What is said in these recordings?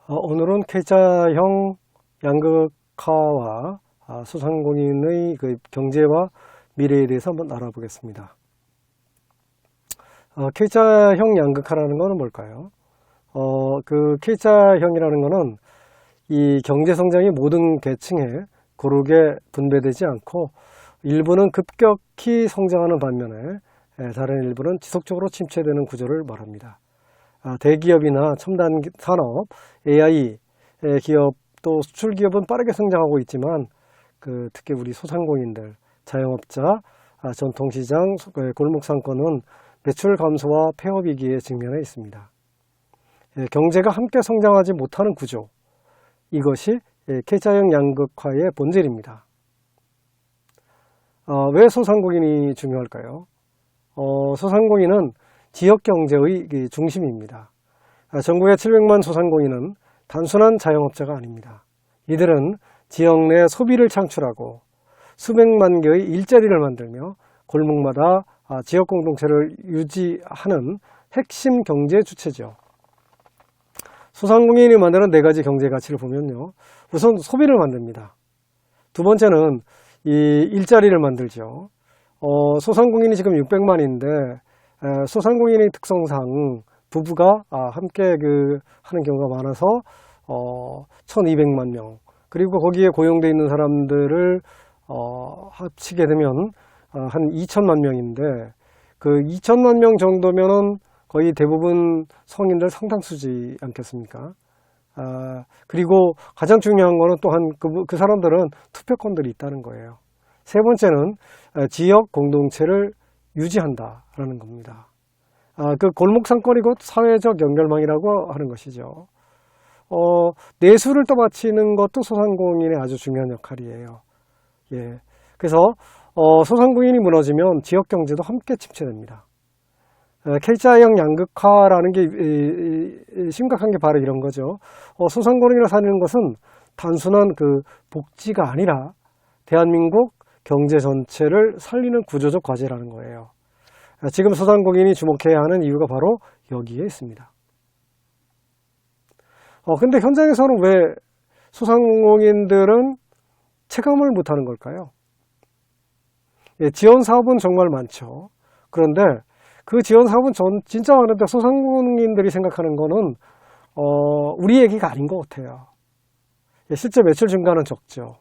오늘은 K자형 양극화와 소상공인의 그 경제와 미래에 대해서 한번 알아보겠습니다. K자형 양극화라는 것은 뭘까요? 그 K자형이라는 것은 이 경제 성장이 모든 계층에 고르게 분배되지 않고 일부는 급격히 성장하는 반면에 다른 일부는 지속적으로 침체되는 구조를 말합니다. 대기업이나 첨단 산업, AI 기업도 수출 기업은 빠르게 성장하고 있지만 특히 우리 소상공인들, 자영업자, 전통시장, 골목상권은 매출 감소와 폐업 위기에 직면해 있습니다. 경제가 함께 성장하지 못하는 구조, 이것이 K자형 양극화의 본질입니다. 왜 소상공인이 중요할까요? 소상공인은 지역경제의 중심입니다. 전국의 700만 소상공인은 단순한 자영업자가 아닙니다. 이들은 지역 내 소비를 창출하고 수백만 개의 일자리를 만들며 골목마다 지역 공동체를 유지하는 핵심 경제 주체죠. 소상공인이 만드는 4가지 경제 가치를 보면요. 우선 소비를 만듭니다. 두 번째는 이 일자리를 만들죠. 소상공인이 지금 600만인데 소상공인의 특성상 부부가 함께 하는 경우가 많아서 1200만 명, 그리고 거기에 고용되어 있는 사람들을 합치게 되면 한 2천만 명인데 그 2천만 명 정도면은 거의 대부분 성인들 상당수지 않겠습니까? 그리고 가장 중요한 거는 또한 그 사람들은 투표권들이 있다는 거예요. 세 번째는 지역 공동체를 유지한다라는 겁니다. 그 골목상권이 곧 사회적 연결망이라고 하는 것이죠. 내수를 떠받치는 것도 소상공인의 아주 중요한 역할이에요. 예. 그래서 소상공인이 무너지면 지역 경제도 함께 침체됩니다. K자형 양극화라는 게 심각한 게 바로 이런 거죠. 소상공인을 살리는 것은 단순한 복지가 아니라 대한민국 경제 전체를 살리는 구조적 과제라는 거예요. 지금 소상공인이 주목해야 하는 이유가 바로 여기에 있습니다. 근데 현장에서는 왜 소상공인들은 체감을 못하는 걸까요? 예, 지원 사업은 정말 많죠. 그런데 그 지원 사업은 진짜 많은데 소상공인들이 생각하는 거는 우리 얘기가 아닌 것 같아요. 예, 실제 매출 증가는 적죠.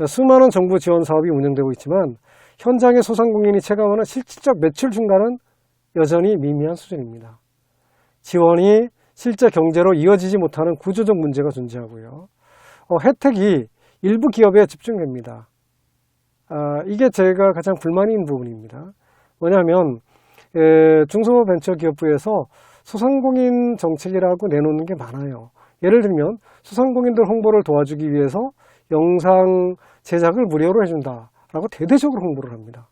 수많은 정부 지원 사업이 운영되고 있지만 현장의 소상공인이 체감하는 실질적 매출 증가는 여전히 미미한 수준입니다. 지원이 실제 경제로 이어지지 못하는 구조적 문제가 존재하고요. 혜택이 일부 기업에 집중됩니다. 이게 제가 가장 불만인 부분입니다. 뭐냐면 중소벤처기업부에서 소상공인 정책이라고 내놓는 게 많아요. 예를 들면 소상공인들 홍보를 도와주기 위해서 영상 제작을 무료로 해준다라고 대대적으로 홍보를 합니다.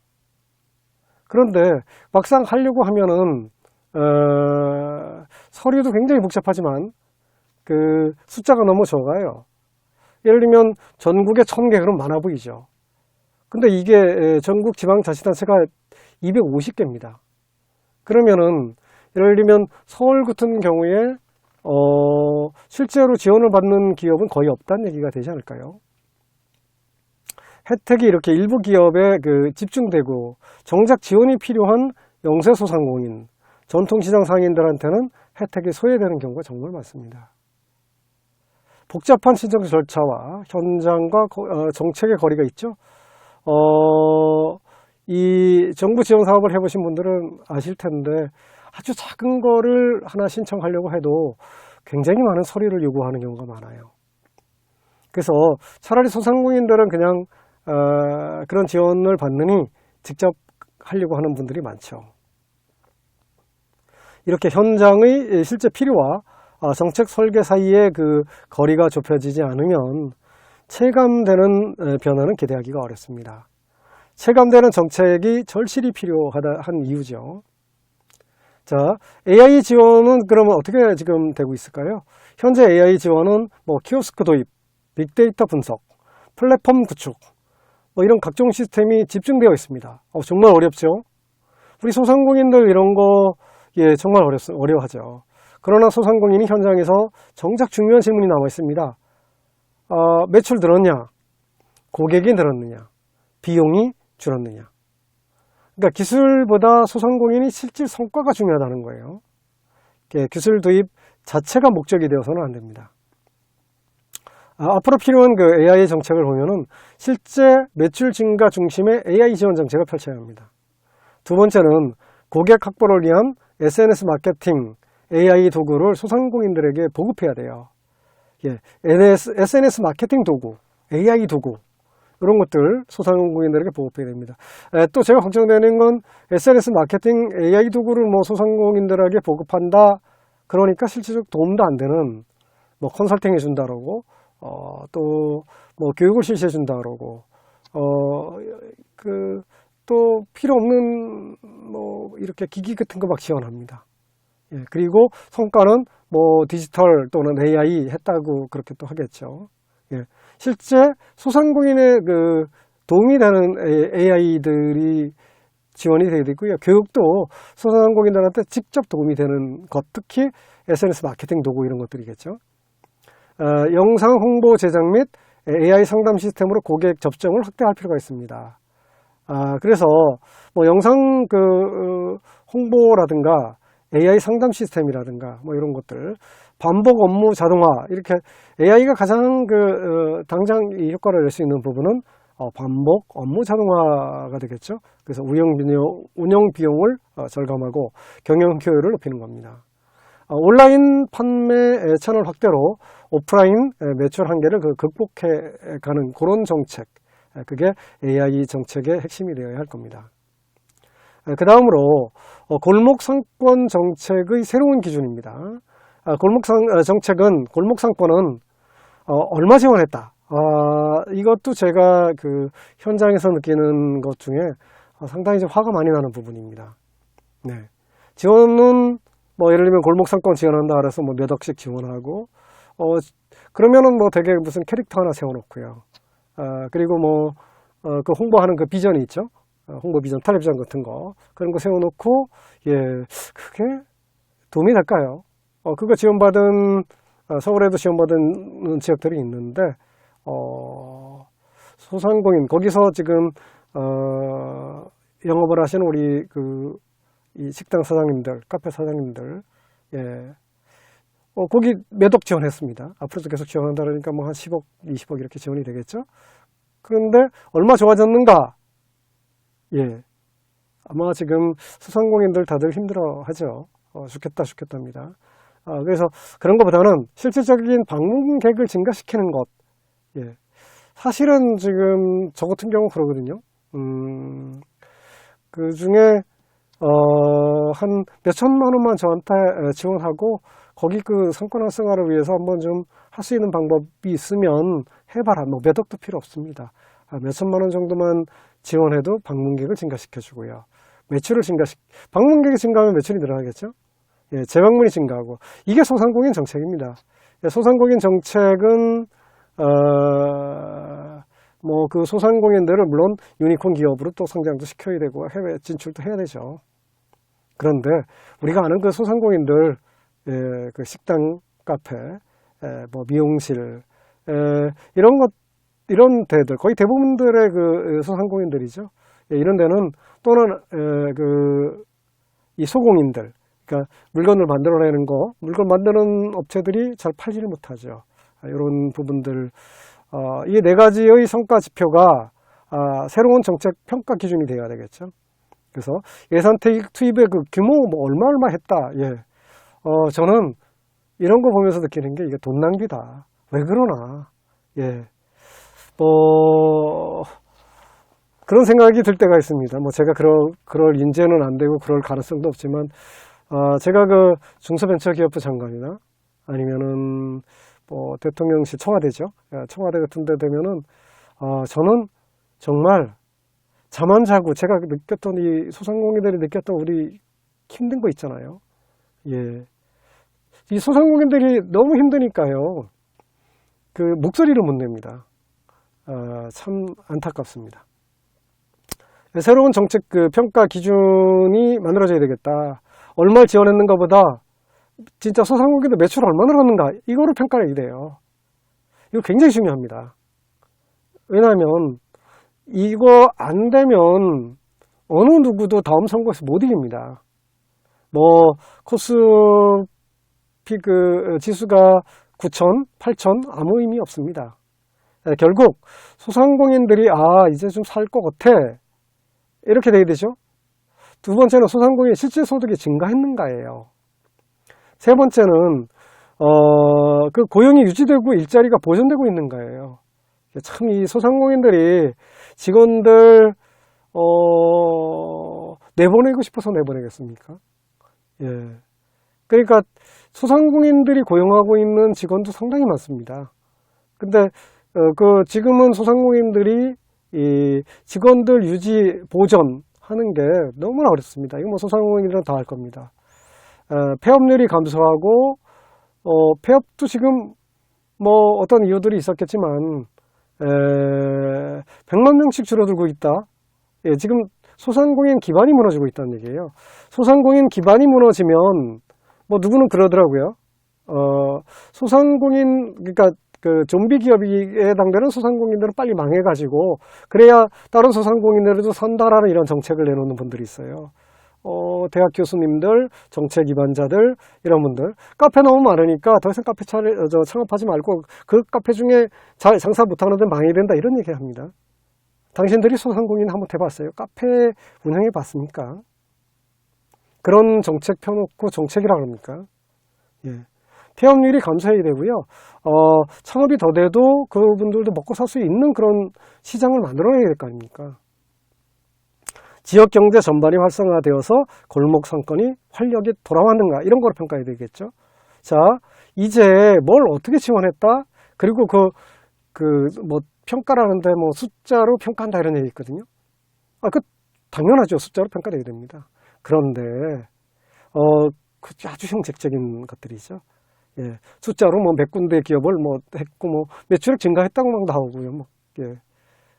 그런데 막상 하려고 하면은 서류도 굉장히 복잡하지만 숫자가 너무 적어요. 예를 들면 전국에 1000개 그럼 많아 보이죠. 근데 이게 전국 지방자치단체가 250개입니다. 그러면은 예를 들면 서울 같은 경우에 실제로 지원을 받는 기업은 거의 없다는 얘기가 되지 않을까요? 혜택이 이렇게 일부 기업에 집중되고 정작 지원이 필요한 영세소상공인, 전통시장 상인들한테는 혜택이 소외되는 경우가 정말 많습니다. 복잡한 신청 절차와 현장과 정책의 거리가 있죠. 이 정부 지원 사업을 해보신 분들은 아실 텐데 아주 작은 거를 하나 신청하려고 해도 굉장히 많은 서류를 요구하는 경우가 많아요. 그래서 차라리 소상공인들은 그냥 그런 지원을 받느니 직접 하려고 하는 분들이 많죠. 이렇게 현장의 실제 필요와 정책 설계 사이의 거리가 좁혀지지 않으면 체감되는 변화는 기대하기가 어렵습니다. 체감되는 정책이 절실히 필요한 이유죠. 자, AI 지원은 그러면 어떻게 지금 되고 있을까요? 현재 AI 지원은 키오스크 도입, 빅데이터 분석, 플랫폼 구축, 이런 각종 시스템이 집중되어 있습니다. 정말 어렵죠? 우리 소상공인들 이런 거 정말 어려워하죠. 그러나 소상공인이 현장에서 정작 중요한 질문이 남아 있습니다. 매출 늘었냐? 고객이 늘었느냐? 비용이 줄었느냐? 그러니까 기술보다 소상공인이 실질 성과가 중요하다는 거예요. 기술 도입 자체가 목적이 되어서는 안 됩니다. 앞으로 필요한 그 AI 정책을 보면은 실제 매출 증가 중심의 AI 지원 정책을 펼쳐야 합니다. 두 번째는 고객 확보를 위한 SNS 마케팅 AI 도구를 소상공인들에게 보급해야 돼요. SNS 마케팅 도구, AI 도구 이런 것들 소상공인들에게 보급해야 됩니다. 또 제가 걱정되는 건 SNS 마케팅 AI 도구를 뭐 소상공인들에게 보급한다. 그러니까 실질적 도움도 안 되는 뭐 컨설팅 해준다 그러고 또 뭐 교육을 실시해 준다 그러고 또 필요 없는 뭐 이렇게 기기 같은 거 막 지원합니다. 그리고 성과는 뭐 디지털 또는 AI 했다고 그렇게 또 하겠죠. 실제 소상공인의 그 도움이 되는 AI들이 지원이 되어야 되고요. 교육도 소상공인들한테 직접 도움이 되는 것, 특히 SNS 마케팅 도구 이런 것들이겠죠. 영상 홍보 제작 및 AI 상담 시스템으로 고객 접점을 확대할 필요가 있습니다. 그래서 뭐 영상 홍보라든가 AI 상담 시스템이라든가 뭐 이런 것들, 반복 업무 자동화, 이렇게 AI가 가장 당장 이 효과를 낼 수 있는 부분은 반복 업무 자동화가 되겠죠. 그래서 운영 비용을 절감하고 경영 효율을 높이는 겁니다. 온라인 판매 채널 확대로 오프라인 매출 한계를 극복해 가는 그런 정책, 그게 AI 정책의 핵심이 되어야 할 겁니다. 그 다음으로 골목 상권 정책의 새로운 기준입니다. 골목 상권은 얼마 지원했다. 이것도 제가 그 현장에서 느끼는 것 중에 상당히 좀 화가 많이 나는 부분입니다. 지원은 뭐 예를 들면 골목 상권 지원한다 그래서 뭐 몇 억씩 지원하고 그러면은 뭐 되게 무슨 캐릭터 하나 세워놓고요. 그리고 뭐 그 홍보하는 그 비전이 있죠. 홍보 비전, 텔레비전 같은 거 그런 거 세워놓고 그게 도움이 될까요? 그거 지원받은 서울에도 지원받은 지역들이 있는데 소상공인 거기서 지금 영업을 하시는 우리 이 식당 사장님들, 카페 사장님들, 거기 몇 억 지원했습니다. 앞으로도 계속 지원한다 그러니까 뭐 한 10억, 20억 이렇게 지원이 되겠죠. 그런데 얼마 좋아졌는가? 아마 지금 소상공인들 다들 힘들어 하죠. 죽겠답니다. 그래서 그런 것보다는 실질적인 방문객을 증가시키는 것. 사실은 지금 저 같은 경우 그러거든요. 그 중에 한 몇천만 원만 저한테 지원하고 거기 그 상권 활성화를 위해서 한번 좀 할 수 있는 방법이 있으면 해봐라. 뭐 몇 억도 필요 없습니다. 몇천만 원 정도만 지원해도 방문객을 증가시켜주고요. 방문객이 증가하면 매출이 늘어나겠죠. 재방문이 증가하고 이게 소상공인 정책입니다. 소상공인 정책은 뭐 그 소상공인들을 물론 유니콘 기업으로 또 성장도 시켜야 되고 해외 진출도 해야 되죠. 그런데 우리가 아는 그 소상공인들, 그 식당, 카페, 뭐 미용실, 이런 데들 거의 대부분들의 그 소상공인들이죠. 이런 데는 또는 이 소공인들, 그러니까 물건을 만들어내는 물건 만드는 업체들이 잘 팔지를 못하죠. 이런 부분들, 이 네 가지의 성과 지표가 새로운 정책 평가 기준이 되어야 되겠죠. 그래서 예산 투입의 그 규모 뭐 얼마 했다. 저는 이런 거 보면서 느끼는 게 이게 돈 낭비다. 왜 그러나? 그런 생각이 들 때가 있습니다. 뭐 제가 그럴 인재는 안 되고 그럴 가능성도 없지만, 제가 그 중소벤처기업부 장관이나 아니면은 뭐 대통령실 청와대죠. 청와대 같은 데 되면은, 저는 정말 잠 안 자고 제가 느꼈던 이 소상공인들이 느꼈던 우리 힘든 거 있잖아요. 이 소상공인들이 너무 힘드니까요. 그 목소리를 못 냅니다. 참 안타깝습니다. 새로운 정책 그 평가 기준이 만들어져야 되겠다. 얼마를 지원했는가 보다 진짜 소상공인들 매출 얼마나 늘었는가 이거를 평가해야 돼요. 이거 굉장히 중요합니다. 왜냐하면 이거 안 되면 어느 누구도 다음 선거에서 못 이깁니다. 뭐 코스피그 지수가 9천, 8천 아무 의미 없습니다. 결국 소상공인들이 이제 좀 살 것 같아 이렇게 돼야 되죠. 두 번째는 소상공인 실질 소득이 증가했는가예요. 세 번째는 그 고용이 유지되고 일자리가 보존되고 있는가예요. 참 이 소상공인들이 직원들 내보내고 싶어서 내보내겠습니까? 예. 그러니까 소상공인들이 고용하고 있는 직원도 상당히 많습니다. 근데 지금은 소상공인들이 이 직원들 유지 보존하는 게 너무나 어렵습니다. 이거 뭐 소상공인들은 다 할 겁니다. 폐업률이 감소하고 폐업도 지금 뭐 어떤 이유들이 있었겠지만 100만 명씩 줄어들고 있다. 예, 지금 소상공인 기반이 무너지고 있다는 얘기예요. 소상공인 기반이 무너지면 뭐 누구는 그러더라고요. 소상공인 그러니까 그 좀비 기업에 해당되는 소상공인들은 빨리 망해가지고 그래야 다른 소상공인들도 산다라는 이런 정책을 내놓는 분들이 있어요. 대학 교수님들, 정책 기반자들 이런 분들 카페 너무 많으니까 더 이상 카페 창업하지 말고 그 카페 중에 잘 장사 못하는 데 망해야 된다 이런 얘기 합니다. 당신들이 소상공인 한번 해봤어요? 카페 운영해 봤습니까? 그런 정책 펴놓고 정책이라 그럽니까? 예. 폐업률이 감소해야 되고요. 창업이 더 돼도 그분들도 먹고 살 수 있는 그런 시장을 만들어내야 될 거 아닙니까? 지역 경제 전반이 활성화되어서 골목 상권이 활력이 돌아왔는가 이런 걸 평가해야 되겠죠. 자, 이제 뭘 어떻게 지원했다? 그리고 뭐 평가라는데 뭐 숫자로 평가한다 이런 얘기 있거든요. 당연하죠. 숫자로 평가해야 됩니다. 그런데 아주 형식적인 것들이죠. 예, 숫자로 뭐 몇 군데 기업을 뭐 했고 뭐 매출액 증가했다고 막 나오고요. 뭐 예,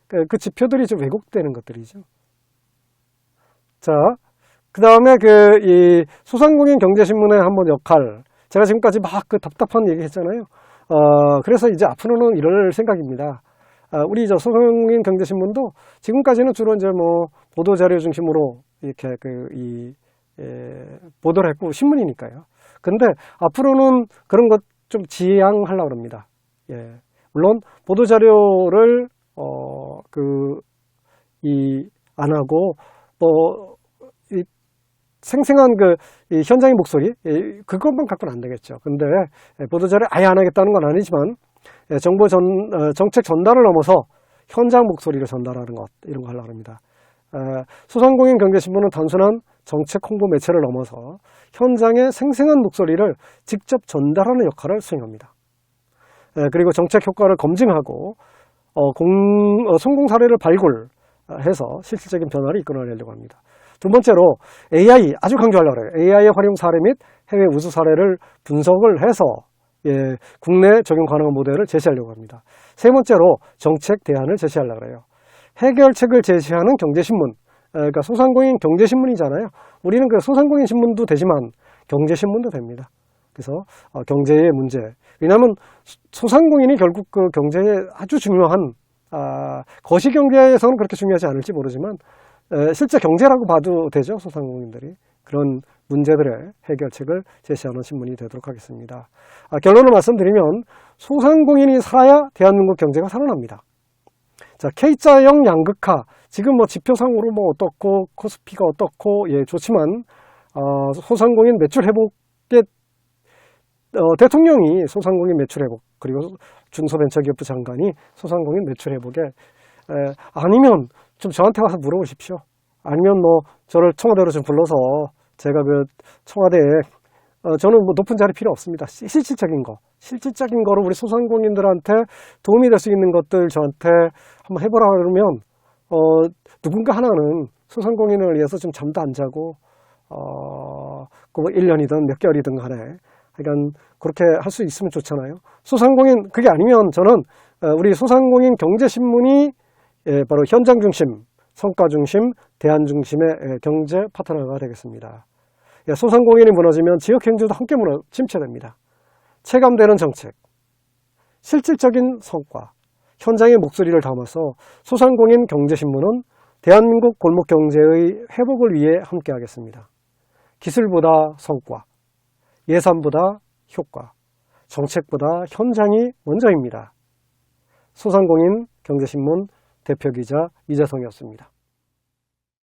그 지표들이 좀 왜곡되는 것들이죠. 자, 그 다음에 이 소상공인 경제신문의 한번 역할. 제가 지금까지 막 그 답답한 얘기 했잖아요. 그래서 이제 앞으로는 이럴 생각입니다. 우리 소상공인 경제신문도 지금까지는 주로 이제 뭐 보도자료 중심으로 이렇게 보도를 했고 신문이니까요. 근데 앞으로는 그런 것 좀 지양하려고 합니다. 예. 물론 보도자료를 안 하고 이 생생한 이 현장의 목소리 그것만 갖고는 안 되겠죠. 근데 보도자료 아예 안 하겠다는 건 아니지만 정책 전달을 넘어서 현장 목소리를 전달하는 것 이런 거 하려고 합니다. 소상공인 경제신문은 단순한 정책 홍보 매체를 넘어서 현장의 생생한 목소리를 직접 전달하는 역할을 수행합니다. 그리고 정책 효과를 검증하고 성공 사례를 발굴해서 실질적인 변화를 이끌어내려고 합니다. 두 번째로 AI 아주 강조하려고 해요. AI의 활용 사례 및 해외 우수 사례를 분석을 해서 국내 적용 가능한 모델을 제시하려고 합니다. 세 번째로 정책 대안을 제시하려고 해요. 해결책을 제시하는 경제신문, 그러니까 소상공인 경제신문이잖아요. 우리는 그 소상공인 신문도 되지만 경제신문도 됩니다. 그래서 경제의 문제, 왜냐하면 소상공인이 결국 그 경제에 아주 중요한 거시경제에서는 그렇게 중요하지 않을지 모르지만 실제 경제라고 봐도 되죠. 소상공인들이 그런 문제들의 해결책을 제시하는 신문이 되도록 하겠습니다. 결론을 말씀드리면 소상공인이 살아야 대한민국 경제가 살아납니다. 자, K자형 양극화 지금 뭐 지표상으로 뭐 어떻고 코스피가 어떻고 좋지만 소상공인 매출 회복에 대통령이 소상공인 매출 회복 그리고 중소벤처기업부 장관이 소상공인 매출 회복에 아니면 좀 저한테 와서 물어보십시오. 아니면 뭐 저를 청와대로 좀 불러서 제가 그 청와대에 저는 뭐 높은 자리 필요 없습니다. 실질적인 거로 우리 소상공인들한테 도움이 될 수 있는 것들 저한테 한번 해보라 그러면 누군가 하나는 소상공인을 위해서 좀 잠도 안 자고 그 1년이든 몇 개월이든 간에 그러니까 그렇게 할 수 있으면 좋잖아요. 소상공인 그게 아니면 저는 우리 소상공인 경제신문이 바로 현장 중심, 성과 중심, 대안 중심의 경제 파트너가 되겠습니다. 소상공인이 무너지면 지역경제도 함께 침체됩니다. 체감되는 정책, 실질적인 성과, 현장의 목소리를 담아서 소상공인 경제신문은 대한민국 골목경제의 회복을 위해 함께하겠습니다. 기술보다 성과, 예산보다 효과, 정책보다 현장이 먼저입니다. 소상공인 경제신문 대표기자 이재성이었습니다.